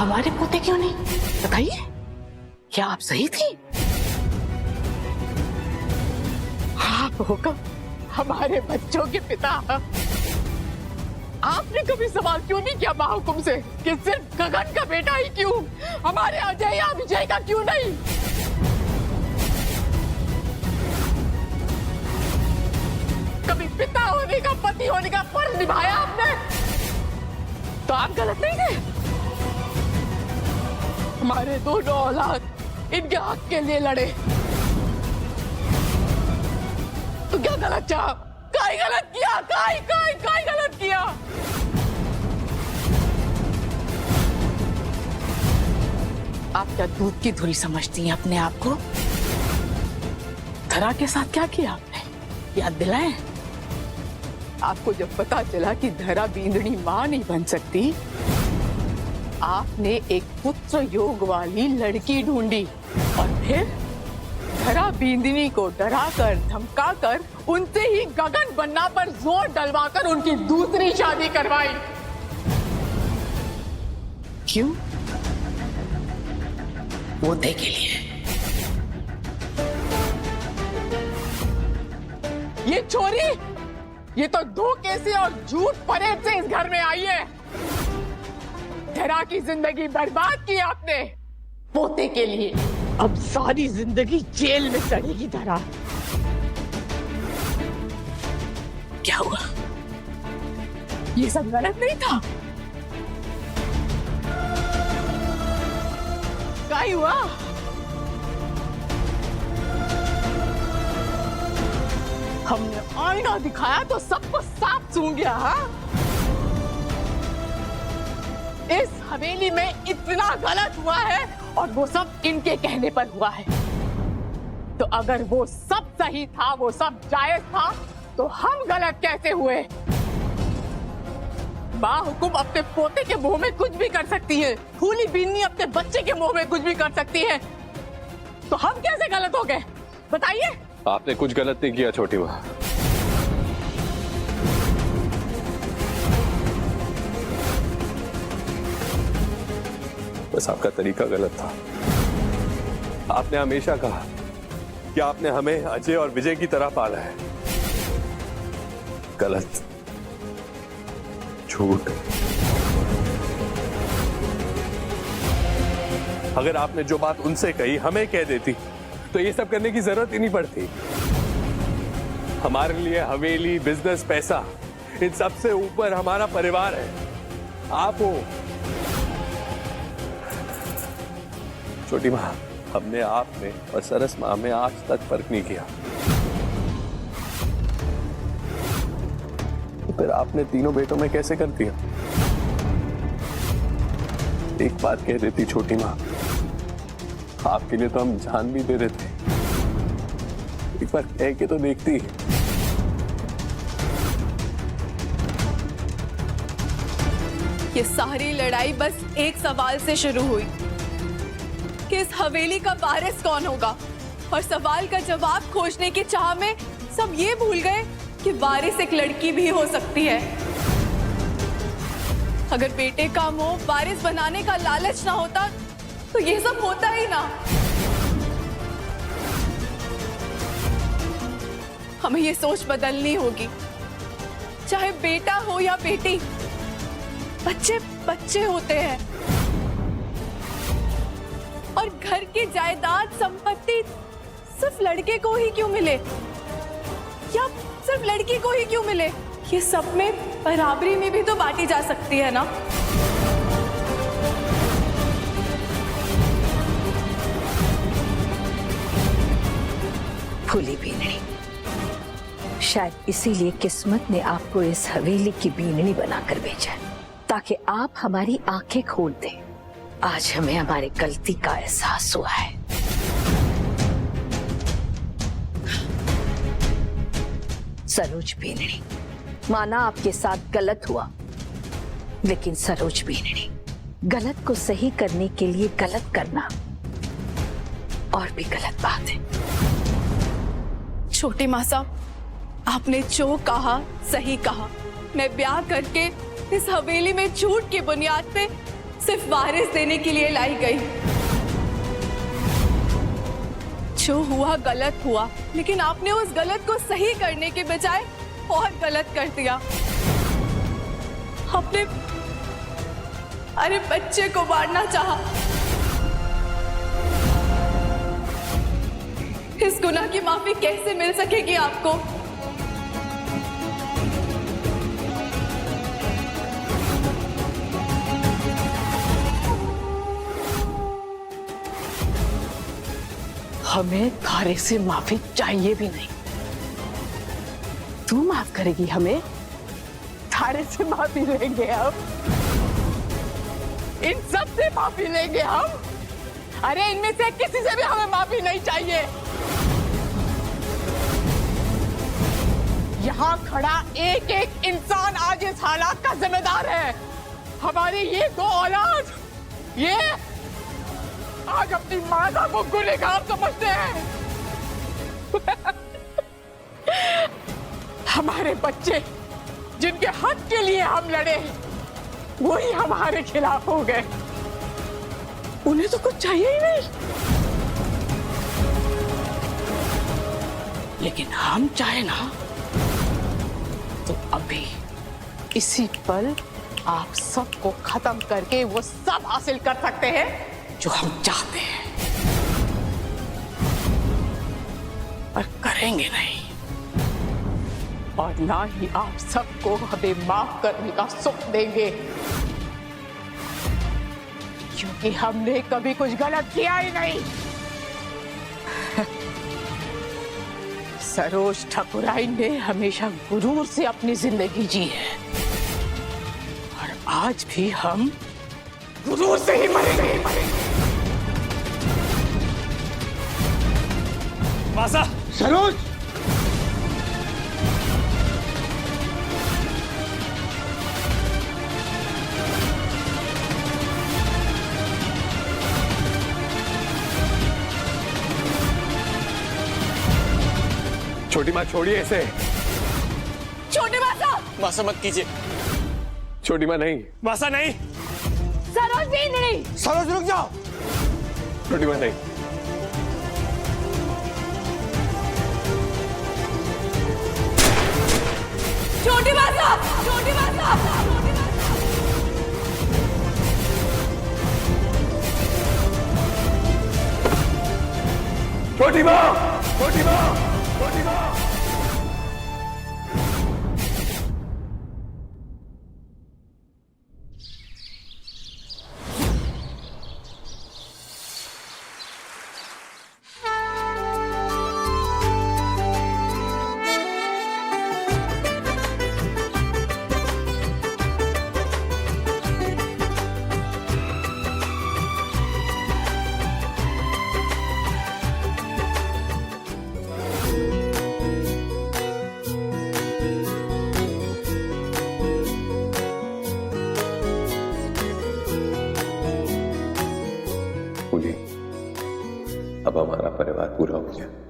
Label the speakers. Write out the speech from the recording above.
Speaker 1: हमारे पोते क्यों नहीं? बताइए, क्या आप सही थी? आप होगा हमारे बच्चों के पिता। आपने कभी सवाल क्यों नहीं किया महाहुकुम से कि सिर्फ गगन का बेटा ही क्यों, हमारे अजय या विजय का क्यों नहीं? कभी पिता होने का, पति होने का फर्ज निभाया आपने? तो आप गलत नहीं थे। हमारे दोनों औलाद इनके हक के लिए लड़े, तो क्या गलत चाहा? काई गलत किया? काई गलत किया? आप क्या दूध की धुरी समझती हैं अपने आप को? धरा के साथ क्या किया आपने, याद दिलाएं? आपको जब पता चला कि धरा बींदनी मां नहीं बन सकती, आपने एक पुत्र योग वाली लड़की ढूंढी और फिर धरा बींदनी को डराकर धमकाकर उनसे ही गगन बनना पर जोर डलवाकर उनकी दूसरी शादी करवाई। क्यों? पोते के लिए। ये छोरी, ये तो धोखे से और झूठ फरेब से इस घर में आई है। धरा की जिंदगी बर्बाद की आपने पोते के लिए। अब सारी जिंदगी जेल में सड़ेगी धरा। क्या हुआ? ये सब गलत नहीं था? क्या हुआ? हमने आईना दिखाया तो सबको साफ सूंघ गया। हाँ? इस हवेली में इतना गलत हुआ है और वो सब इनके कहने पर हुआ है। तो अगर वो सब सही था, वो सब जायज था, तो हम गलत कैसे हुए? माँ हुकुम अपने पोते के मुंह में कुछ भी कर सकती है, फूली बीनी अपने बच्चे के मुंह में कुछ भी कर सकती है, तो हम कैसे गलत हो गए? बताइए।
Speaker 2: आपने कुछ गलत नहीं किया छोटी माँ। बस आपका तरीका गलत था। आपने हमेशा कहा कि आपने हमें अजय और विजय की तरह पाला है। गलत, झूठ। अगर आपने जो बात उनसे कही हमें कह देती तो ये सब करने की जरूरत ही नहीं पड़ती। हमारे लिए हवेली, बिजनेस, पैसा, इन सबसे ऊपर हमारा परिवार है। आप हो। छोटी माँ, हमने आप में और सरस माँ में आज तक फर्क नहीं किया। तो फिर आपने तीनों बेटों में कैसे कर दिया? एक बात कह देती छोटी माँ, आपके लिए तो हम जान भी दे रहे थे। एक बार कह के तो देखती।
Speaker 3: ये सारी लड़ाई बस एक सवाल से शुरू हुई कि इस हवेली का वारिस कौन होगा, और सवाल का जवाब खोजने की चाह में सब ये भूल गए कि वारिस एक लड़की भी हो सकती है। अगर बेटे का मोह वारिस बनाने का लालच ना होता तो ये सब होता ही ना। हमें ये सोच बदलनी होगी। चाहे बेटा हो या बेटी, बच्चे बच्चे होते हैं, और घर की जायदाद संपत्ति सिर्फ लड़के को ही क्यों मिले, या सिर्फ लड़की को ही क्यों मिले? ये सब में बराबरी में भी तो बांटी जा सकती है ना।
Speaker 4: फूली बीननी, शायद इसीलिए किस्मत ने आपको इस हवेली की बीननी बनाकर भेजा, ताकि आप हमारी आंखें खोल दें। आज हमें हमारी गलती का एहसास हुआ है। सरोज बीननी, माना आपके साथ गलत हुआ, लेकिन सरोज बीननी, गलत को सही करने के लिए गलत करना और भी गलत बात है।
Speaker 3: छोटी माँ साहब, आपने जो कहा सही कहा। मैं ब्याह करके इस हवेली में झूठ की बुनियाद पे सिर्फ वारिस देने के लिए लाई गई। जो हुआ गलत हुआ, लेकिन आपने उस गलत को सही करने के बजाय और गलत कर दिया। आपने अरे बच्चे को मारना चाहा। इस गुनाह की माफी कैसे मिल सकेगी आपको?
Speaker 1: हमें थारे से माफी चाहिए भी नहीं। तू माफ करेगी हमें? थारे से माफी लेंगे हम, इन सब से माफी लेंगे हम। अरे इनमें से किसी से भी हमें माफी नहीं चाहिए। यहाँ खड़ा एक एक इंसान आज इस हालात का जिम्मेदार है। हमारी ये दो औलाद ये आज अपनी माता को गुनहगार समझते हैं। हमारे बच्चे जिनके हक के लिए हम लड़े वही हमारे खिलाफ हो गए। उन्हें तो कुछ चाहिए ही नहीं, लेकिन हम चाहे ना तो अभी इसी पल आप सबको खत्म करके वो सब हासिल कर सकते हैं जो हम चाहते हैं, पर करेंगे नहीं। और ना ही आप सबको हमें माफ करने का सुख देंगे, क्योंकि हमने कभी कुछ गलत किया ही नहीं। सरोज ठाकुराइन ने हमेशा गुरूर से अपनी जिंदगी जी है, और आज भी हम गुरूर से ही मरेंगे।
Speaker 5: मासा,
Speaker 6: सरोज,
Speaker 2: छोटी माँ छोड़िए इसे।
Speaker 3: छोटे मासा!
Speaker 5: मासा मत कीजिए।
Speaker 2: छोटी माँ नहीं।
Speaker 5: मासा नहीं।
Speaker 3: सरोज भी नहीं।
Speaker 6: सरोज रुक जाओ।
Speaker 2: छोटी माँ नहीं।
Speaker 3: छोटी मासा! छोटी मासा!
Speaker 2: छोटी माँ, छोटी माँ, छोटी माँ। अब हमारा परिवार पूरा हो गया।